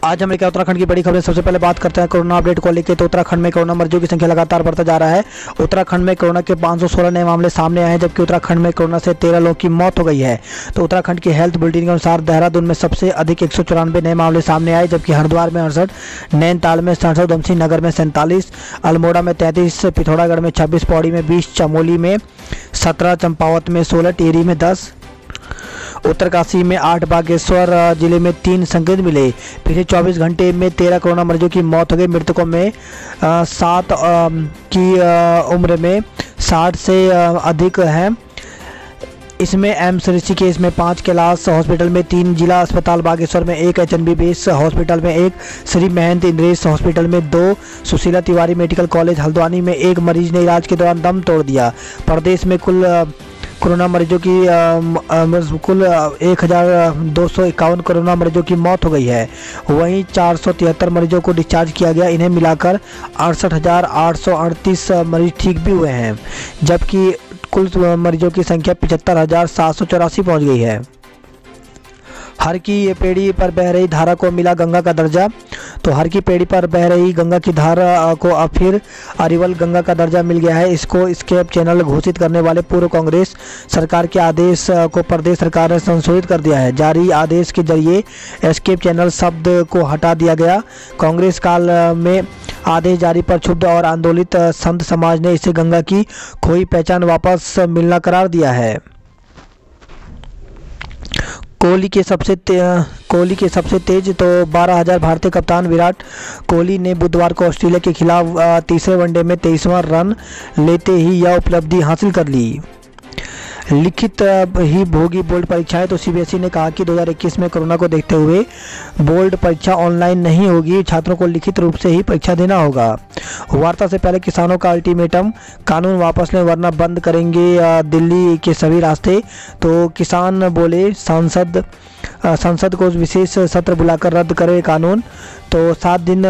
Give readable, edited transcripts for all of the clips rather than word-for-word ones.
आज हम उत्तराखंड की बड़ी खबरें। सबसे पहले बात करते हैं कोरोना अपडेट को लेकर। तो उत्तराखंड में कोरोना मरीजों की संख्या लगातार बढ़ता जा रहा है। उत्तराखंड में कोरोना के 516 नए मामले सामने आए हैं, जबकि उत्तराखंड में कोरोना से 13 लोगों की मौत हो गई है। तो उत्तराखंड की हेल्थ बुलेटिन के अनुसार देहरादून में सबसे अधिक 194 नए मामले सामने आए, जबकि हरिद्वार में 68, नैनीताल में 67, उधमसिंह नगर में 47, अल्मोड़ा में 33, पिथौरागढ़ में 26, पौड़ी में 20, चमोली में 17, चंपावत में 16, टिहरी में 10, उत्तरकाशी में 8, बागेश्वर जिले में 3 संक्रमित मिले। पिछले 24 घंटे में 13 कोरोना मरीजों की मौत हो गई। मृतकों में 7 की उम्र में 60 से अधिक हैं। इसमें एम्स ऋषिकेश में 5, कैलाश हॉस्पिटल में 3, जिला अस्पताल बागेश्वर में 1, HNB हॉस्पिटल में 1, श्री महंत इंद्रेश हॉस्पिटल में 2, सुशीला तिवारी मेडिकल कॉलेज हल्द्वानी में 1 मरीज ने इलाज के दौरान दम तोड़ दिया। प्रदेश में कुल कोरोना मरीजों की कुल 1251 कोरोना मरीजों की मौत हो गई है। वहीं 473 मरीजों को डिस्चार्ज किया गया। इन्हें मिलाकर 68,838 मरीज ठीक भी हुए हैं, जबकि कुल मरीजों की संख्या 75,784 पहुंच गई है। हर की पेड़ी पर बह रही धारा को मिला गंगा का दर्जा। तो हर की पेड़ी पर बह रही गंगा की धारा को अब फिर अरिवल गंगा का दर्जा मिल गया है। इसको एस्केप चैनल घोषित करने वाले पूर्व कांग्रेस सरकार के आदेश को प्रदेश सरकार ने संशोधित कर दिया है। जारी आदेश के जरिए एस्केप चैनल शब्द को हटा दिया गया। कांग्रेस काल में आदेश जारी पर क्षुब्ध और आंदोलित संत समाज ने इसे गंगा की खोई पहचान वापस मिलना करार दिया है। कोहली के सबसे तेज तो 12,000 भारतीय कप्तान विराट कोहली ने बुधवार को ऑस्ट्रेलिया के खिलाफ तीसरे वनडे में 23वां रन लेते ही यह उपलब्धि हासिल कर ली। लिखित ही होगी बोर्ड परीक्षाएं। तो सीबीएसई ने कहा कि 2021 में कोरोना को देखते हुए बोर्ड परीक्षा ऑनलाइन नहीं होगी, छात्रों को लिखित रूप से ही परीक्षा देना होगा। वार्ता से पहले किसानों का अल्टीमेटम, कानून वापस लें वरना बंद करेंगे दिल्ली के सभी रास्ते। तो किसान बोले संसद को विशेष सत्र बुलाकर रद्द करे कानून। तो 7 दिन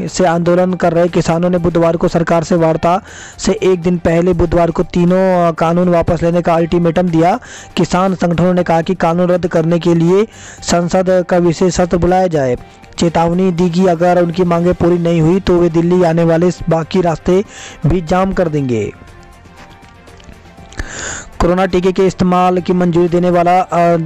से आंदोलन कर रहे किसानों ने बुधवार को सरकार से वार्ता से एक दिन पहले बुधवार को तीनों कानून वापस लेने का अल्टीमेटम दिया। किसान संगठनों ने कहा कि कानून रद्द करने के लिए संसद का विशेष सत्र बुलाया जाए। चेतावनी दी कि अगर उनकी मांगें पूरी नहीं हुई तो वे दिल्ली आने वाले बाकी रास्ते भी जाम कर देंगे। कोरोना टीके के इस्तेमाल की मंजूरी देने वाला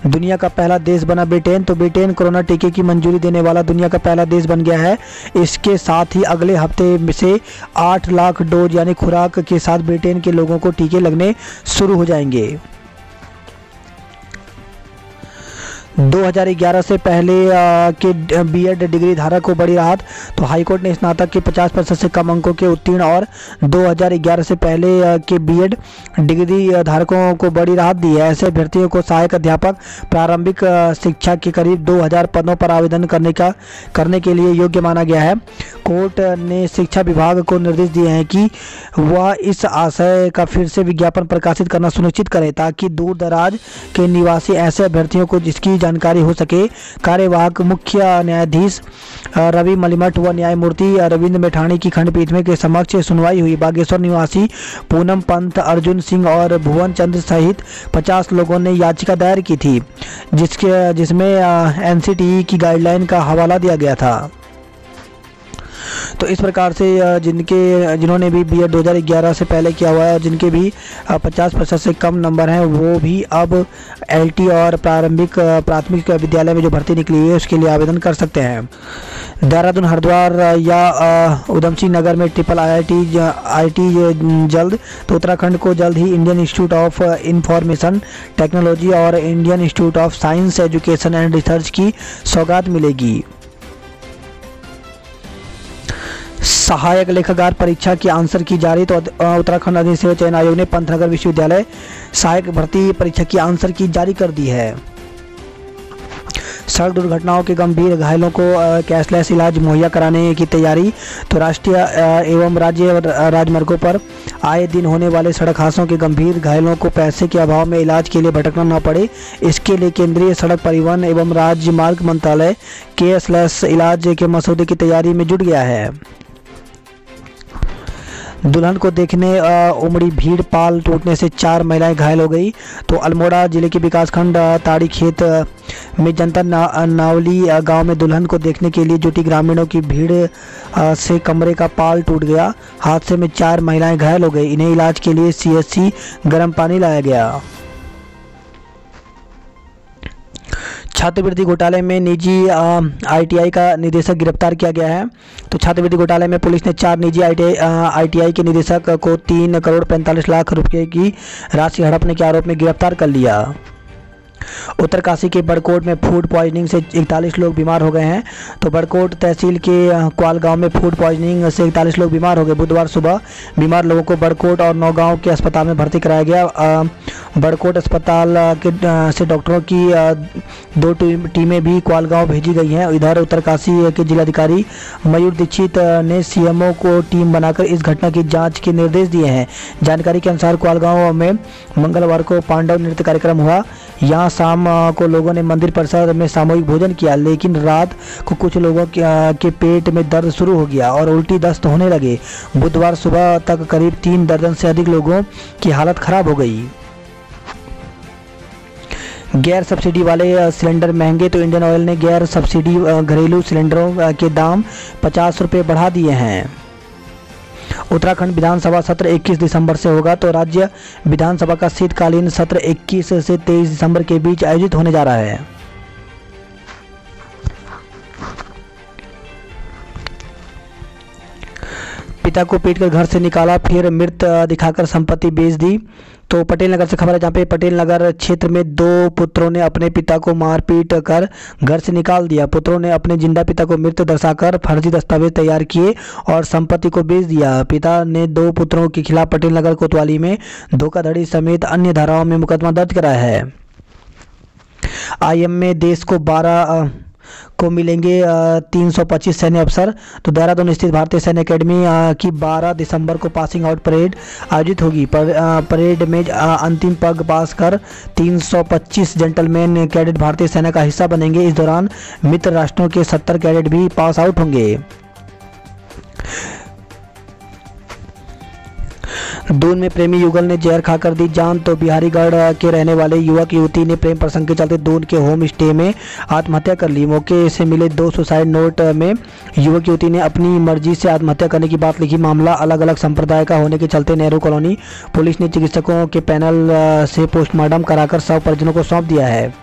दुनिया का पहला देश बना ब्रिटेन। तो ब्रिटेन कोरोना टीके की मंजूरी देने वाला दुनिया का पहला देश बन गया है। इसके साथ ही अगले हफ्ते से 8 लाख डोज यानी खुराक के साथ ब्रिटेन के लोगों को टीके लगने शुरू हो जाएंगे। 2011 से पहले के बीएड डिग्री धारक को बड़ी राहत। तो हाईकोर्ट ने स्नातक के 50% से कम अंकों के उत्तीर्ण और 2011 से पहले के बीएड डिग्री धारकों को बड़ी राहत दी है। ऐसे अभ्यर्थियों को सहायक अध्यापक प्रारंभिक शिक्षा के करीब 2000 पदों पर आवेदन करने के लिए योग्य माना गया है। कोर्ट ने शिक्षा विभाग को निर्देश दिए हैं कि वह इस आशय का फिर से विज्ञापन प्रकाशित करना सुनिश्चित करे ताकि दूर दराज के निवासी ऐसे अभ्यर्थियों को जिसकी जानकारी हो सके। कार्यवाहक मुख्य न्यायाधीश रवि मलिमठ व न्यायमूर्ति रविंद्र मेठाणी की खंडपीठ में के समक्ष सुनवाई हुई। बागेश्वर निवासी पूनम पंत, अर्जुन सिंह और भुवन चंद्र सहित 50 लोगों ने याचिका दायर की थी, जिसमें एनसीटीई की गाइडलाइन का हवाला दिया गया था। तो इस प्रकार से जिन्होंने भी बीएड 2011 से पहले किया हुआ है और जिनके भी 50% से कम नंबर हैं वो भी अब एलटी और प्राथमिक विद्यालय में जो भर्ती निकली हुई है उसके लिए आवेदन कर सकते हैं। देहरादून, हरिद्वार या उधमसिंह नगर में ट्रिपल आईटी जल्द। तो उत्तराखंड को जल्द ही Indian institute of information technology और Indian institute of science education and research की सौगात मिलेगी। सहायक लेखाकार परीक्षा की आंसर की जारी। तो उत्तराखंड अधिसेवा चयन आयोग ने पंतनगर विश्वविद्यालय सहायक भर्ती परीक्षा की आंसर की जारी कर दी है। सड़क दुर्घटनाओं के गंभीर घायलों को कैशलेस इलाज मुहैया कराने की तैयारी। तो राष्ट्रीय एवं राज्य राजमार्गों पर आए दिन होने वाले सड़क हादसों के गंभीर घायलों को पैसे के अभाव में इलाज के लिए भटकना न पड़े, इसके लिए केंद्रीय सड़क परिवहन एवं राजमार्ग मंत्रालय कैशलेस इलाज के मसौदे की तैयारी में जुट गया है। दुल्हन को देखने उमड़ी भीड़, पाल टूटने से 4 महिलाएं घायल हो गई। तो अल्मोड़ा जिले के विकासखंड ताड़ी खेत में जनता नावली गांव में दुल्हन को देखने के लिए जुटी ग्रामीणों की भीड़ से कमरे का पाल टूट गया। हादसे में 4 महिलाएं घायल हो गई। इन्हें इलाज के लिए CHC गर्म पानी लाया गया। छात्रवृत्ति घोटाले में निजी ITI का निदेशक गिरफ्तार किया गया है। तो छात्रवृत्ति घोटाले में पुलिस ने 4 निजी ITI के निदेशक को 3 करोड़ 45 लाख रुपए की राशि हड़पने के आरोप में गिरफ्तार कर लिया। उत्तरकाशी के बड़कोट में फूड पॉइजनिंग से 41 लोग बीमार हो गए हैं। तो बड़कोट तहसील के क्वाल गांव में फूड पॉइजनिंग से 41 लोग बीमार हो गए। बुधवार सुबह बीमार लोगों को बड़कोट और नौगांव के अस्पताल में भर्ती कराया गया। बड़कोट अस्पताल से डॉक्टरों की 2 टीमें भी क्वाल गांव भेजी गई हैं। इधर उत्तरकाशी के जिलाधिकारी मयूर दीक्षित ने CMO को टीम बनाकर इस घटना की जाँच के निर्देश दिए हैं। जानकारी के अनुसार क्वाल गांव में मंगलवार को पांडव नृत्य कार्यक्रम हुआ। यहाँ शाम को लोगों ने मंदिर परिसर में सामूहिक भोजन किया, लेकिन रात को कुछ लोगों के पेट में दर्द शुरू हो गया और उल्टी दस्त होने लगे। बुधवार सुबह तक करीब 3 दर्जन से अधिक लोगों की हालत खराब हो गई। गैर सब्सिडी वाले सिलेंडर महंगे, तो इंडियन ऑयल ने गैर सब्सिडी घरेलू सिलेंडरों के दाम 50 रुपये बढ़ा दिए हैं। उत्तराखंड विधानसभा सत्र 21 दिसंबर से होगा। तो राज्य विधानसभा का शीतकालीन सत्र 21 से 23 दिसंबर के बीच आयोजित होने जा रहा है। पिता को पीटकर घर से निकाला, फिर मृत दिखाकर संपत्ति बेच दी। तो पटेल नगर से खबर है, जहाँ पे पटेल नगर क्षेत्र में 2 पुत्रों ने अपने पिता को मारपीट कर घर से निकाल दिया। पुत्रों ने अपने जिंदा पिता को मृत दर्शाकर फर्जी दस्तावेज तैयार किए और संपत्ति को बेच दिया। पिता ने 2 पुत्रों के खिलाफ पटेल नगर कोतवाली में धोखाधड़ी समेत अन्य धाराओं में मुकदमा दर्ज कराया है। IM में देश को 12 को मिलेंगे 325 सैन्य अफसर। तो देहरादून स्थित भारतीय सैन्य अकेडमी की 12 दिसंबर को पासिंग आउट परेड आयोजित होगी। परेड में अंतिम पग पास कर 325 जेंटलमैन कैडेट भारतीय सेना का हिस्सा बनेंगे। इस दौरान मित्र राष्ट्रों के 70 कैडेट भी पास आउट होंगे। दून में प्रेमी युगल ने जहर खाकर दी जान। तो बिहारीगढ़ के रहने वाले युवक युवती ने प्रेम प्रसंग के चलते दून के होम स्टे में आत्महत्या कर ली। मौके से मिले 2 सुसाइड नोट में युवक युवती ने अपनी मर्जी से आत्महत्या करने की बात लिखी। मामला अलग अलग संप्रदाय का होने के चलते नेहरू कॉलोनी पुलिस ने चिकित्सकों के पैनल से पोस्टमार्टम कराकर शव परिजनों को सौंप दिया है।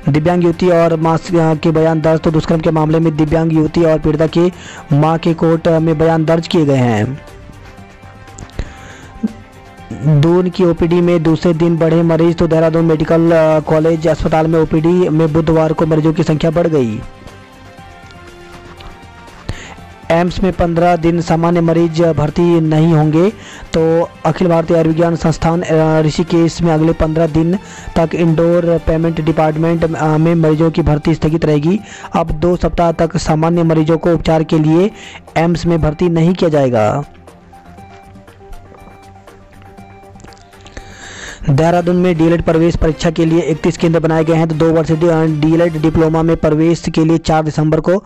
दिव्यांग युवती और मां के बयान दर्ज। तो दुष्कर्म के मामले में दिव्यांग युवती और पीड़िता की मां के कोर्ट में बयान दर्ज किए गए हैं। दून की OPD में दूसरे दिन बढ़े मरीज। तो देहरादून मेडिकल कॉलेज अस्पताल में OPD में बुधवार को मरीजों की संख्या बढ़ गई। एम्स में 15 दिन सामान्य मरीज भर्ती नहीं होंगे। तो अखिल भारतीय आयुर्विज्ञान संस्थान ऋषिकेश में अगले 15 दिन तक इंडोर पेमेंट डिपार्टमेंट में मरीजों की भर्ती स्थगित रहेगी। अब 2 सप्ताह तक सामान्य मरीजों को उपचार के लिए एम्स में भर्ती नहीं किया जाएगा। देहरादून में DLED प्रवेश परीक्षा के लिए 31 केंद्र बनाए गए हैं। तो 2 वर्ष DLED डिप्लोमा में प्रवेश के लिए 4 दिसंबर को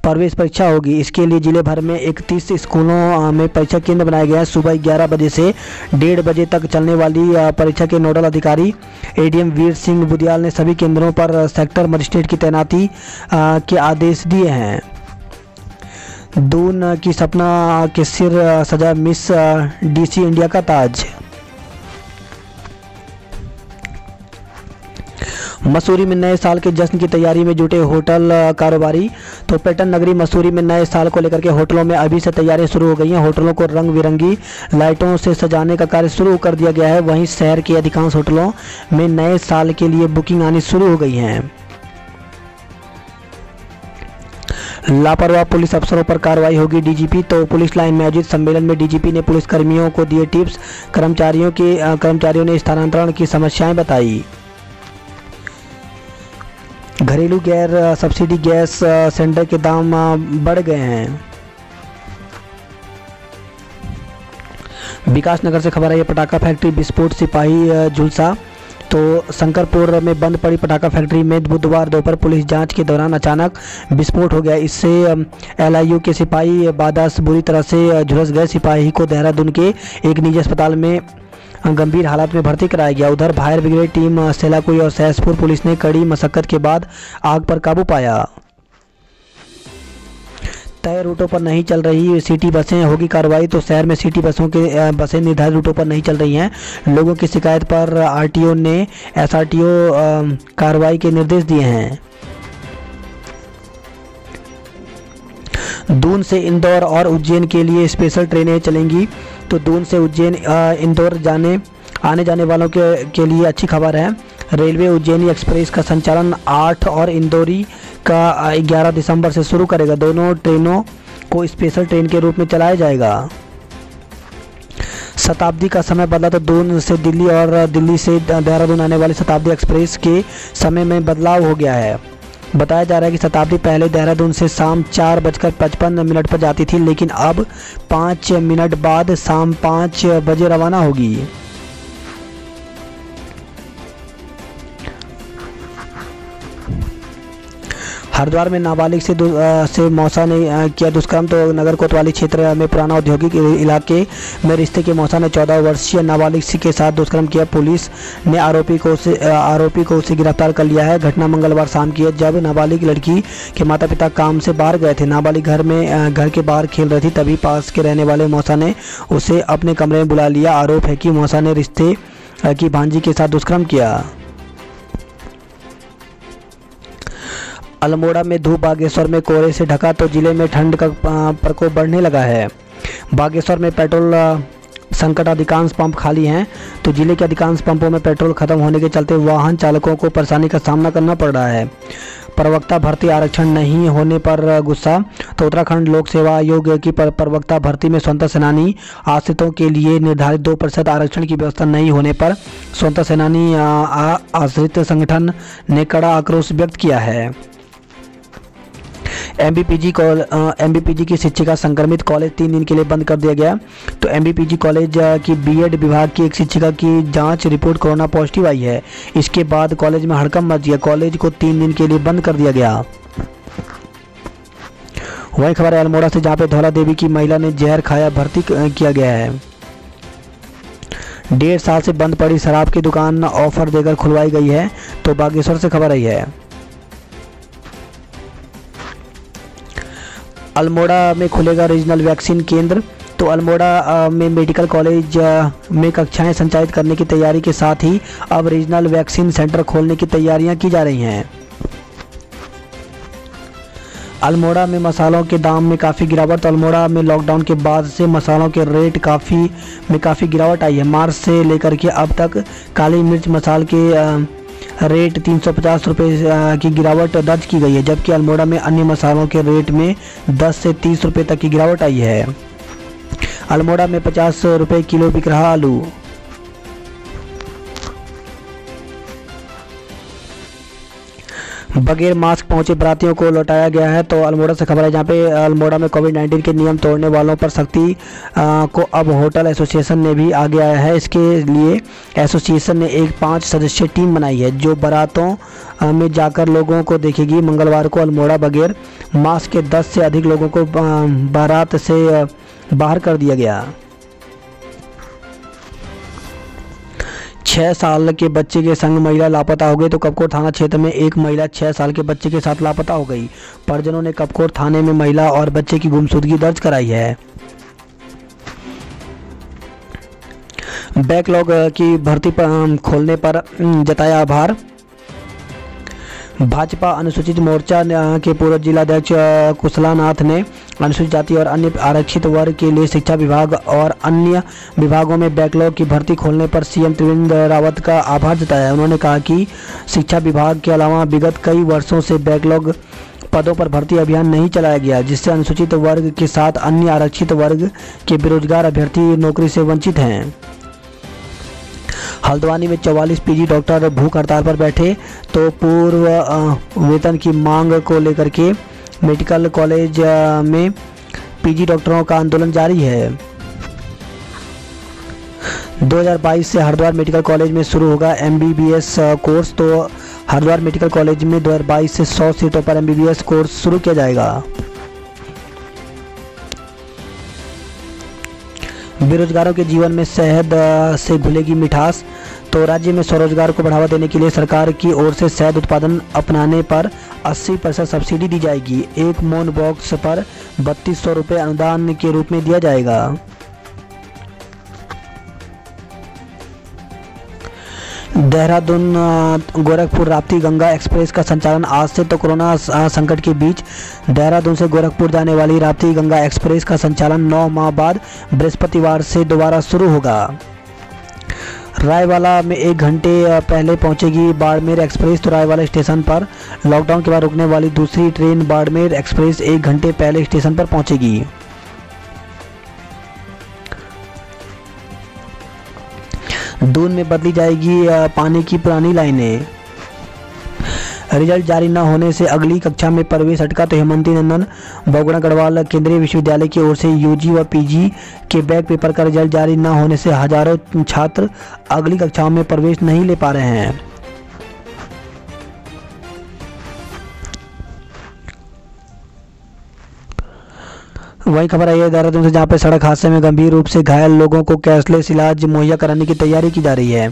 प्रवेश परीक्षा होगी। इसके लिए जिले भर में 31 स्कूलों में परीक्षा केंद्र बनाए गए हैं। सुबह 11 बजे से 1:30 बजे तक चलने वाली परीक्षा के नोडल अधिकारी ADM वीर सिंह बुदियाल ने सभी केंद्रों पर सेक्टर मजिस्ट्रेट की तैनाती के आदेश दिए हैं। दून की सपना के सिर सजा मिस DC इंडिया का ताज। मसूरी में नए साल के जश्न की तैयारी में जुटे होटल कारोबारी। तो पर्यटन नगरी मसूरी में नए साल को लेकर के होटलों में अभी से तैयारियां शुरू हो गई हैं। होटलों को रंग बिरंगी लाइटों से सजाने का कार्य शुरू कर दिया गया है। वहीं शहर के अधिकांश होटलों में नए साल के लिए बुकिंग आनी शुरू हो गई हैं। लापरवाह पुलिस अफसरों पर कार्रवाई होगी DGP। तो पुलिस लाइन में आयोजित सम्मेलन में DGP ने पुलिस कर्मियों को दिए टिप्स। कर्मचारियों ने स्थानांतरण की समस्याएं बताई। घरेलू गैर सब्सिडी गैस सिलेंडर के दाम बढ़ गए हैं। विकास नगर से खबर है, पटाखा फैक्ट्री विस्फोट सिपाही झुलसा। तो शंकरपुर में बंद पड़ी पटाखा फैक्ट्री में बुधवार दोपहर पुलिस जांच के दौरान अचानक विस्फोट हो गया। इससे LIU के सिपाही बादास बुरी तरह से झुलस गए। सिपाही को देहरादून के एक निजी अस्पताल में गंभीर हालत में भर्ती कराया गया। उधर फायर ब्रिगेड टीम सेलाकुई और सहसपुर पुलिस ने कड़ी मशक्कत के बाद आग पर काबू पाया। तय रूटों पर नहीं चल रही सिटी बसें, होगी कार्रवाई। तो शहर में सिटी बसों के बसें निर्धारित रूटों पर नहीं चल रही हैं। लोगों की शिकायत पर RTO ने SRTO कार्रवाई के निर्देश दिए हैं। दून से इंदौर और उज्जैन के लिए स्पेशल ट्रेनें चलेंगी। तो दून से उज्जैन इंदौर आने जाने वालों के लिए अच्छी खबर है। रेलवे उज्जैनी एक्सप्रेस का संचालन 8 और इंदौरी का 11 दिसंबर से शुरू करेगा। दोनों ट्रेनों को स्पेशल ट्रेन के रूप में चलाया जाएगा। शताब्दी का समय बदला। तो दून से दिल्ली और दिल्ली से देहरादून आने वाली शताब्दी एक्सप्रेस के समय में बदलाव हो गया है। बताया जा रहा है कि शताब्दी पहले देहरादून से शाम 4:55 पर जाती थी, लेकिन अब 5 मिनट बाद शाम 5 बजे रवाना होगी। हरिद्वार में नाबालिग से मौसा ने किया दुष्कर्म। तो नगर कोतवाली क्षेत्र में पुराना औद्योगिक इलाके में रिश्ते के मौसा ने 14 वर्षीय नाबालिग के साथ दुष्कर्म किया। पुलिस ने आरोपी को उसे गिरफ्तार कर लिया है। घटना मंगलवार शाम की है, जब नाबालिग लड़की के माता पिता काम से बाहर गए थे। नाबालिग घर के बाहर खेल रही थी, तभी पास के रहने वाले मौसा ने उसे अपने कमरे में बुला लिया। आरोप है कि मौसा ने रिश्ते की भांजी के साथ दुष्कर्म किया। अल्मोड़ा में धूप, बागेश्वर में कोहरे से ढका। तो जिले में ठंड का प्रकोप बढ़ने लगा है। बागेश्वर में पेट्रोल संकट, अधिकांश पंप खाली हैं। तो जिले के अधिकांश पंपों में पेट्रोल खत्म होने के चलते वाहन चालकों को परेशानी का सामना करना पड़ रहा है। प्रवक्ता भर्ती आरक्षण नहीं होने पर गुस्सा। तो उत्तराखंड लोक सेवा आयोग की प्रवक्ता भर्ती में स्वतंत्र सेनानी आश्रितों के लिए निर्धारित 2% आरक्षण की व्यवस्था नहीं होने पर स्वतंत्र सेनानी आश्रित संगठन ने कड़ा आक्रोश व्यक्त किया है। MBPG की शिक्षिका संक्रमित, कॉलेज 3 दिन के लिए बंद कर दिया गया। तो MBPG कॉलेज की BEd विभाग की एक शिक्षिका की जांच रिपोर्ट कोरोना पॉजिटिव आई है। इसके बाद कॉलेज में हड़कंप मच गया। कॉलेज को 3 दिन के लिए बंद कर दिया गया। वही खबर है अल्मोड़ा से, जहां पे धौला देवी की महिला ने जहर खाया, भर्ती किया गया है। 1.5 साल से बंद पड़ी शराब की दुकान ऑफर देकर खुलवाई गई है। तो बागेश्वर से खबर आई है। अल्मोड़ा में खुलेगा रीजनल वैक्सीन केंद्र। तो अल्मोड़ा में मेडिकल कॉलेज में कक्षाएं संचालित करने की तैयारी के साथ ही अब रीजनल वैक्सीन सेंटर खोलने की तैयारियां की जा रही हैं। अल्मोड़ा में मसालों के दाम में काफ़ी गिरावट। तो अल्मोड़ा में लॉकडाउन के बाद से मसालों के रेट काफ़ी गिरावट आई है। मार्च से लेकर के अब तक काली मिर्च मसाल के रेट 350 रुपये की गिरावट दर्ज की गई है, जबकि अल्मोड़ा में अन्य मसालों के रेट में 10 से 30 रुपये तक की गिरावट आई है। अल्मोड़ा में 50 रुपये किलो बिक रहा आलू। बगैर मास्क पहुंचे बरातियों को लौटाया गया है। तो अल्मोड़ा से खबर है, जहां पे अल्मोड़ा में कोविड-19 के नियम तोड़ने वालों पर सख्ती को अब होटल एसोसिएशन ने भी आगे आया है। इसके लिए एसोसिएशन ने एक 5 सदस्यीय टीम बनाई है, जो बारातों में जाकर लोगों को देखेगी। मंगलवार को अल्मोड़ा बगैर मास्क के 10 से अधिक लोगों को बारात से बाहर कर दिया गया। 6 साल के बच्चे के संग महिला लापता हो गई। तो कपकोट थाना क्षेत्र में एक महिला 6 साल के बच्चे के साथ लापता हो गई। परिजनों ने कपकोट थाने में महिला और बच्चे की गुमशुदगी दर्ज कराई है। बैकलॉग की भर्ती खोलने पर जताया आभार। भाजपा अनुसूचित मोर्चा के पूर्व जिलाध्यक्ष कुशलानाथ ने अनुसूचित जाति और अन्य आरक्षित वर्ग के लिए शिक्षा विभाग और अन्य विभागों में बैकलॉग की भर्ती खोलने पर सीएम त्रिवेंद्र रावत का आभार जताया। उन्होंने कहा कि शिक्षा विभाग के अलावा विगत कई वर्षों से बैकलॉग पदों पर भर्ती अभियान नहीं चलाया गया, जिससे अनुसूचित वर्ग के साथ अन्य आरक्षित वर्ग के बेरोजगार अभ्यर्थी नौकरी से वंचित हैं। हल्द्वानी में 44 पीजी डॉक्टर भूख हड़ताल पर बैठे। तो पूर्व वेतन की मांग को लेकर के मेडिकल कॉलेज में पीजी डॉक्टरों का आंदोलन जारी है। 2022 से हरिद्वार मेडिकल कॉलेज में शुरू होगा MBBS कोर्स। तो हरिद्वार मेडिकल कॉलेज में 2022 से 100 सीटों पर MBBS कोर्स शुरू किया जाएगा। बेरोजगारों के जीवन में शहद से घुलेगी मिठास। तो राज्य में स्वरोजगार को बढ़ावा देने के लिए सरकार की ओर से शहद उत्पादन अपनाने पर 80% सब्सिडी दी जाएगी। एक मोन बॉक्स पर 3200 रुपये अनुदान के रूप में दिया जाएगा। देहरादून गोरखपुर राप्ती गंगा एक्सप्रेस का संचालन आज से। तो कोरोना संकट के बीच देहरादून से गोरखपुर जाने वाली राप्ती गंगा एक्सप्रेस का संचालन 9 माह बाद बृहस्पतिवार से दोबारा शुरू होगा। रायवाला में 1 घंटे पहले पहुंचेगी बाड़मेर एक्सप्रेस। तो रायवाला स्टेशन पर लॉकडाउन के बाद रुकने वाली दूसरी ट्रेन बाड़मेर एक्सप्रेस 1 घंटे पहले स्टेशन पर पहुंचेगी। दून में बदली जाएगी पानी की पुरानी लाइनें। रिजल्ट जारी न होने से अगली कक्षा में प्रवेश अटका। तो हेमंती नंदन बहुगुणा गढ़वाल केंद्रीय विश्वविद्यालय की ओर से UG व PG के बैक पेपर का रिजल्ट जारी न होने से हजारों छात्र अगली कक्षाओं में प्रवेश नहीं ले पा रहे हैं। वही खबर आई है देहरादून से, जहां पे सड़क हादसे में गंभीर रूप से घायल लोगों को कैशलेस इलाज मुहैया कराने की तैयारी की जा रही है।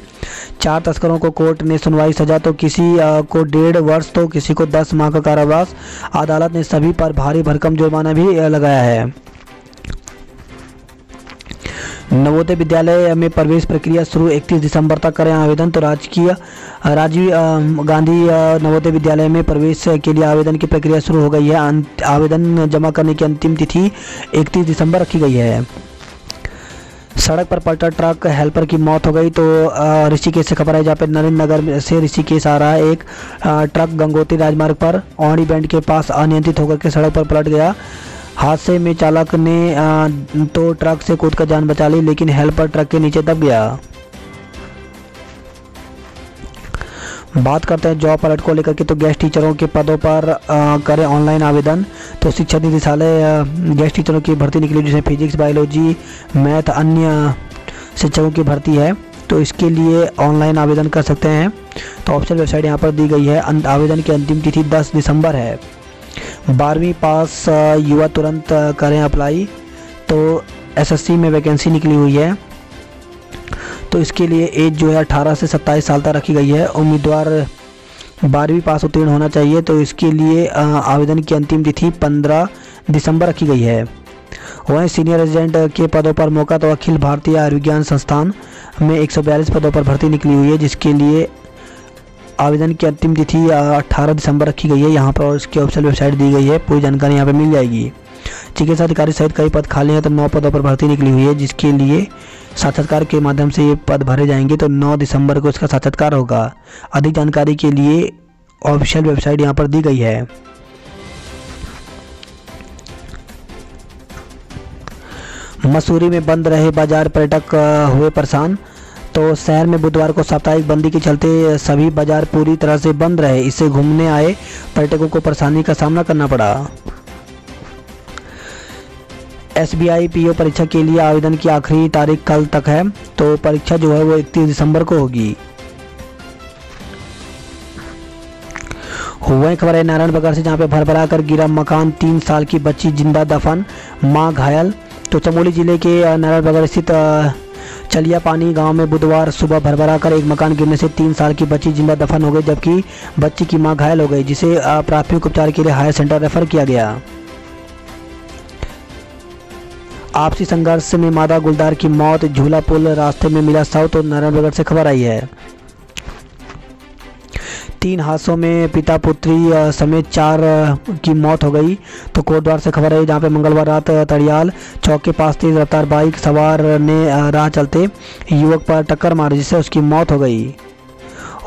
4 तस्करों को कोर्ट ने सुनवाई सजा। तो किसी को 1.5 वर्ष तो किसी को 10 माह का कारावास। अदालत ने सभी पर भारी भरकम जुर्माना भी लगाया है। नवोदय विद्यालय में प्रवेश प्रक्रिया शुरू, 31 दिसंबर तक करें आवेदन। तो राजीव गांधी नवोदय विद्यालय में प्रवेश के लिए आवेदन की प्रक्रिया शुरू हो गई है। आवेदन जमा करने की अंतिम तिथि 31 दिसंबर रखी गई है। सड़क पर पलटा ट्रक, हेल्पर की मौत हो गई। तो ऋषिकेश से खबर है, जहाँ पे नरेंद्र नगर से ऋषिकेश आ रहा है एक ट्रक गंगोत्री राजमार्ग पर औड़ी बैंड के पास अनियंत्रित होकर के सड़क पर पलट गया। हादसे में चालक ने तो ट्रक से कूदकर जान बचा ली, लेकिन हेल्पर ट्रक के नीचे दब गया। बात करते हैं जॉब अलर्ट को लेकर के। तो गेस्ट टीचरों के पदों पर करें ऑनलाइन आवेदन। तो शिक्षा निदेशालय गेस्ट टीचरों की भर्ती निकली, जिसमें फिजिक्स, बायोलॉजी, मैथ, अन्य शिक्षकों की भर्ती है। तो इसके लिए ऑनलाइन आवेदन कर सकते हैं। तो ऑफिशियल वेबसाइट यहाँ पर दी गई है। आवेदन की अंतिम तिथि 10 दिसंबर है। 12वीं पास युवा तुरंत करें अप्लाई। तो SSC में वैकेंसी निकली हुई है। तो इसके लिए एज जो है 18 से 27 साल तक रखी गई है। उम्मीदवार 12वीं पास उत्तीर्ण होना चाहिए। तो इसके लिए आवेदन की अंतिम तिथि 15 दिसंबर रखी गई है। वहीं सीनियर रेजिडेंट के पदों पर मौका। तो अखिल भारतीय आयुर्विज्ञान संस्थान में 142 पदों पर भर्ती निकली हुई है, जिसके लिए आवेदन की अंतिम तिथि 18 दिसंबर रखी गई है। यहाँ पर उसकी ऑफिशियल वेबसाइट दी गई है, पूरी जानकारी यहाँ पे मिल जाएगी। चिकित्सा अधिकारी सहित कई पद खाली हैं। तो 9 पदों पर भर्ती निकली हुई है, जिसके लिए साक्षात्कार के माध्यम से ये पद भरे जाएंगे। तो 9 दिसंबर को इसका साक्षात्कार होगा। अधिक जानकारी के लिए ऑफिशियल वेबसाइट यहाँ पर दी गई है। मसूरी में बंद रहे बाजार, पर्यटक हुए परेशान। तो शहर में बुधवार को साप्ताहिक बंदी के चलते सभी बाजार पूरी तरह से बंद रहे। इससे घूमने आए पर्यटकों को परेशानी का सामना करना पड़ा। SBI PO परीक्षा के लिए आवेदन की आखिरी तारीख कल तक है। तो परीक्षा जो है वो 31 दिसंबर को होगी। वही खबर है नारायणबगर से, जहाँ पे भरभरा कर गिरा मकान, 3 साल की बच्ची जिंदा दफन, मां घायल। तो चमोली जिले के नारायणबगर स्थित चलिया पानी गांव में बुधवार सुबह भरभरा कर एक मकान गिरने से 3 साल की बच्ची जिंदा दफन हो गई, जबकि बच्ची की मां घायल हो गई, जिसे प्राथमिक उपचार के लिए हायर सेंटर रेफर किया गया। आपसी संघर्ष में मादा गुलदार की मौत, झूला पुल रास्ते में मिला शव। तो नारायणबगर से खबर आई है। 3 हादसों में पिता पुत्री समेत 4 की मौत हो गई। तो कोटद्वार से खबर है, जहाँ पे मंगलवार रात तड़ियाल चौक के पास तेज रफ्तार बाइक सवार ने राह चलते युवक पर टक्कर मारी, जिससे उसकी मौत हो गई।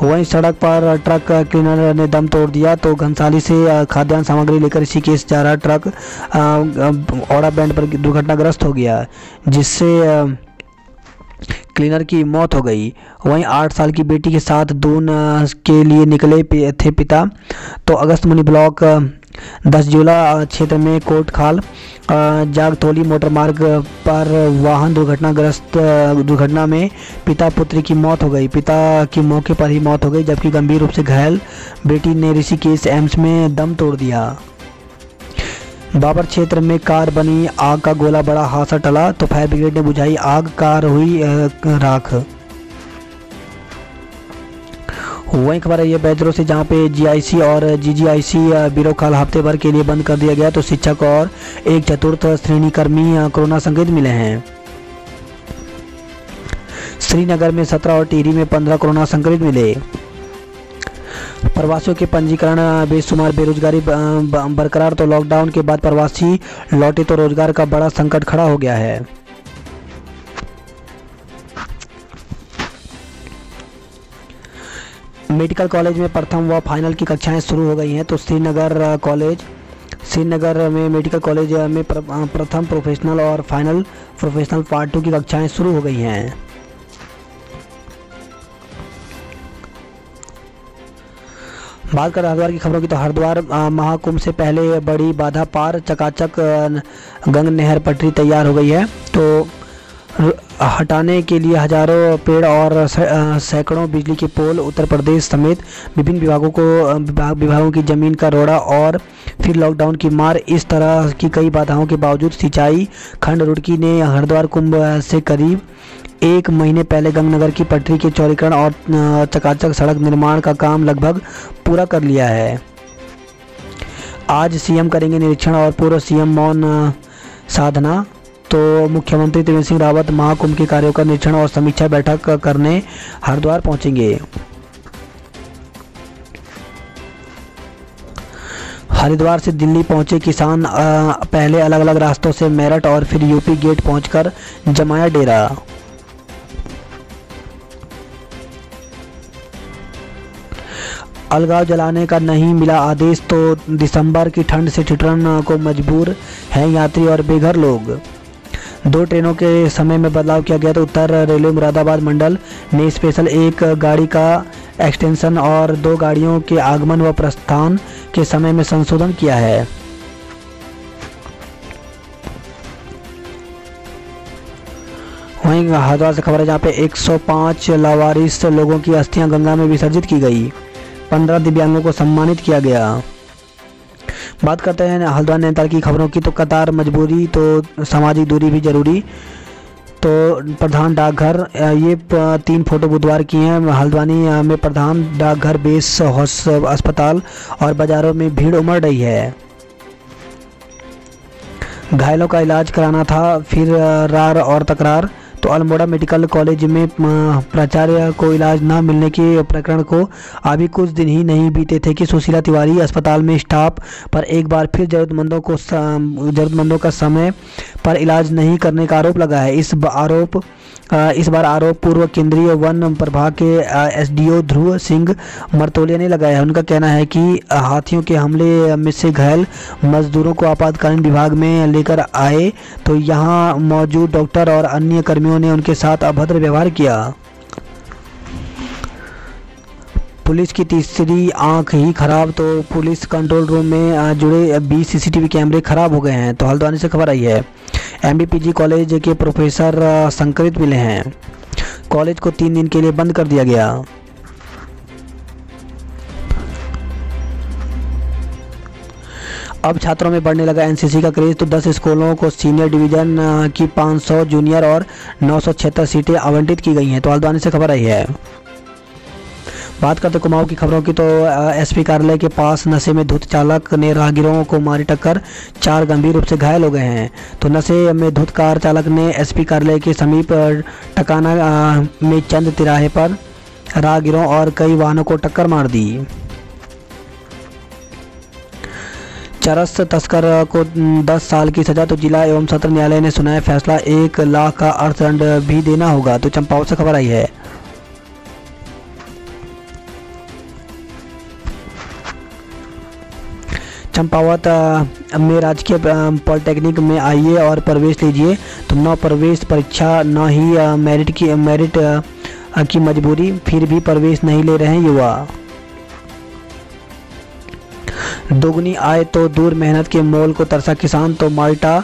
वहीं सड़क पर ट्रक क्लीनर ने दम तोड़ दिया। तो घनसाली से खाद्यान्न सामग्री लेकर ऋषिकेश जा रहा ट्रक औड़ा बैंड पर दुर्घटनाग्रस्त हो गया, जिससे क्लीनर की मौत हो गई। वहीं 8 साल की बेटी के साथ दून के लिए निकले थे पिता। तो अगस्त मुनि ब्लॉक दसजोला क्षेत्र में कोटखाल जागतौली मोटरमार्ग पर वाहन दुर्घटना में पिता पुत्री की मौत हो गई। पिता की मौके पर ही मौत हो गई, जबकि गंभीर रूप से घायल बेटी ने ऋषिकेश एम्स में दम तोड़ दिया। बाबर क्षेत्र में कार बनी आग का गोला, बड़ा हादसा टला तो फायर ब्रिगेड ने बुझाई आग, कार हुई राख। वही खबर है ये बैजरों से, जहां पे जीआईसी और जीजीआईसी बीरोखाल हफ्ते भर के लिए बंद कर दिया गया, तो शिक्षक और एक चतुर्थ श्रेणी कर्मी कोरोना संक्रमित मिले हैं। श्रीनगर में 17 और टिहरी में 15 कोरोना संक्रमित मिले। प्रवासियों के पंजीकरण बेशुमार, बेरोजगारी बरकरार, तो लॉकडाउन के बाद प्रवासी लौटे तो रोजगार का बड़ा संकट खड़ा हो गया है। मेडिकल कॉलेज में प्रथम व फाइनल की कक्षाएं शुरू हो गई हैं, तो श्रीनगर में मेडिकल कॉलेज में प्रथम प्रोफेशनल और फाइनल प्रोफेशनल पार्ट 2 की कक्षाएं शुरू हो गई हैं। बात कर हरिद्वार की खबरों की, तो हरिद्वार महाकुंभ से पहले बड़ी बाधा पार, चकाचक गंग नहर पटरी तैयार हो गई है, तो हटाने के लिए हजारों पेड़ और सैकड़ों बिजली के पोल। उत्तर प्रदेश समेत विभिन्न विभागों की जमीन का रोड़ा और फिर लॉकडाउन की मार। इस तरह की कई बाधाओं के बावजूद सिंचाई खंड रुड़की ने हरिद्वार कुंभ से करीब 1 महीने पहले गंगनगर की पटरी के चौड़ीकरण और चकाचक सड़क निर्माण का काम लगभग पूरा कर लिया है। आज सीएम करेंगे निरीक्षण और पूर्व सीएम मौन साधना, तो मुख्यमंत्री त्रिवेंद्र सिंह रावत महाकुंभ के कार्यों का निरीक्षण और समीक्षा बैठक करने हरिद्वार पहुंचेंगे। हरिद्वार से दिल्ली पहुंचे किसान पहले अलग अलग रास्तों से मेरठ और फिर यूपी गेट पहुंचकर जमाया डेरा। अलगाव जलाने का नहीं मिला आदेश, तो दिसंबर की ठंड से ठिठुरन को मजबूर हैं यात्री और बेघर लोग। 2 ट्रेनों के समय में बदलाव किया गया, तो उत्तर रेलवे मुरादाबाद मंडल ने स्पेशल 1 गाड़ी का एक्सटेंशन और 2 गाड़ियों के आगमन व प्रस्थान के समय में संशोधन किया है। वहीं हरिद्वार से खबर है, जहाँ पे 105 लावारिस लोगों की अस्थियां गंगा में विसर्जित की गई, 15 दिव्यांगों को सम्मानित किया गया। बात करते हैं हल्द्वानी नैनीताल की खबरों की, तो कतार मजबूरी तो सामाजिक दूरी भी जरूरी, तो प्रधान डाकघर ये 3 फोटो बुधवार की हैं। हल्द्वानी में प्रधान डाकघर, बेस अस्पताल और बाजारों में भीड़ उमड़ रही है। घायलों का इलाज कराना था, फिर रार और तकरार, तो अल्मोड़ा मेडिकल कॉलेज में प्राचार्य को इलाज न मिलने के प्रकरण को अभी कुछ दिन ही नहीं बीते थे कि सुशीला तिवारी अस्पताल में स्टाफ पर एक बार फिर जरूरतमंदों का समय पर इलाज नहीं करने का आरोप लगा है। इस बार आरोप पूर्व केंद्रीय वन प्रभाग के एसडीओ ध्रुव सिंह मरतोलिया ने लगाया है। उनका कहना है कि हाथियों के हमले में से घायल मजदूरों को आपातकालीन विभाग में लेकर आए, तो यहां मौजूद डॉक्टर और अन्य कर्मियों ने उनके साथ अभद्र व्यवहार किया। पुलिस की तीसरी आंख ही खराब, तो पुलिस कंट्रोल रूम में जुड़े 20 सीसीटीवी कैमरे खराब हो गए हैं। तो हल्द्वानी से खबर आई है, एमबीपीजी कॉलेज के प्रोफेसर संक्रमित मिले हैं, कॉलेज को 3 दिन के लिए बंद कर दिया गया। अब छात्रों में बढ़ने लगा एनसीसी का क्रेज, तो 10 स्कूलों को सीनियर डिवीजन की 500 जूनियर और 976 सीटें आवंटित की गई हैं। तो हल्द्वानी से खबर आई है। बात करते कुमाऊं की खबरों की, तो एसपी कार्यालय के पास नशे में धुत चालक ने राहगीरों को मारी टक्कर, 4 गंभीर रूप से घायल हो गए हैं। तो नशे में धुत कार चालक ने एसपी कार्यालय के समीप टकाना में चंद तिराहे पर राहगीरों और कई वाहनों को टक्कर मार दी। चरस तस्कर को 10 साल की सजा, तो जिला एवं सत्र न्यायालय ने सुनाया फैसला, 1 लाख का अर्थदंड भी देना होगा। तो चंपावत से खबर आई है। चंपावत में राजकीय पॉलिटेक्निक में आइए और प्रवेश लीजिए, तो न प्रवेश परीक्षा न ही मेरिट की मजबूरी, फिर भी प्रवेश नहीं ले रहे हैं युवा। दोगुनी आय तो दूर, मेहनत के मोल को तरसा किसान। तो माल्टा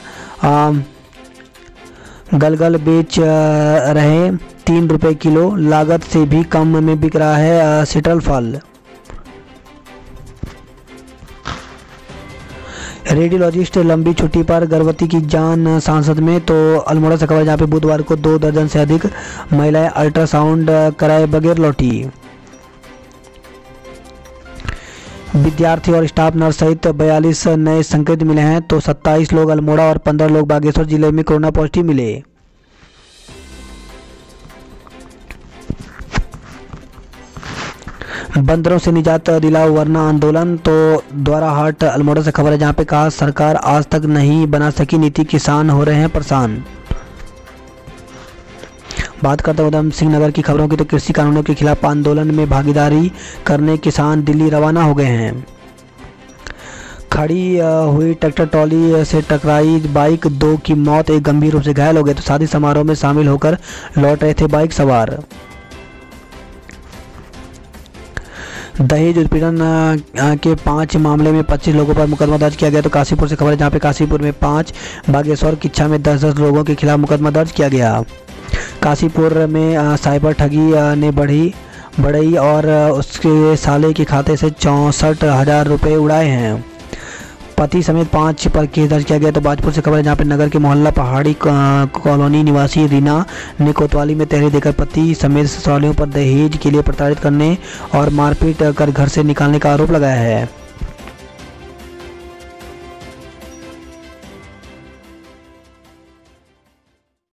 गलगल बेच रहे 3 रुपये किलो, लागत से भी कम में बिक रहा है सिट्रल फल। रेडियोलॉजिस्ट लंबी छुट्टी पर, गर्भवती की जान सांसद में। तो अल्मोड़ा से खबर जहाँ पे बुधवार को 2 दर्जन से अधिक महिलाएं अल्ट्रासाउंड कराए बगैर लौटी। विद्यार्थी और स्टाफ नर्स सहित 42 नए संक्रमित मिले हैं। तो 27 लोग अल्मोड़ा और 15 लोग बागेश्वर जिले में कोरोना पॉजिटिव मिले। बंदरों से निजात दिलाओ वरना आंदोलन। तो द्वारा हाट अल्मोड़ा से खबर है जहां पे कहा सरकार आज तक नहीं बना सकी नीति, किसान हो रहे हैं परेशान। बात करते हैं उधम सिंह नगर की खबरों की। तो कृषि कानूनों के खिलाफ आंदोलन में भागीदारी करने किसान दिल्ली रवाना हो गए हैं। खड़ी हुई ट्रैक्टर ट्रॉली से टकराई बाइक, 2 की मौत, 1 गंभीर रूप से घायल हो गए। तो शादी समारोह में शामिल होकर लौट रहे थे बाइक सवार। दहेज उत्पीड़न के 5 मामले में 25 लोगों पर मुकदमा दर्ज किया गया। तो काशीपुर से खबर है जहाँ पे काशीपुर में 5, बागेश्वर किच्छा में 10-10 लोगों के खिलाफ मुकदमा दर्ज किया गया। काशीपुर में साइबर ठगी ने बढ़ई और उसके साले के खाते से 64,000 रुपये उड़ाए हैं। पति समेत 5 पर केस दर्ज किया गया। तो बाजपुर से खबर है जहाँ पे नगर के मोहल्ला पहाड़ी कॉलोनी निवासी रीना ने कोतवाली में तहरीर देकर पति समेत ससुरालियों पर दहेज के लिए प्रताड़ित करने और मारपीट कर घर से निकालने का आरोप लगाया है।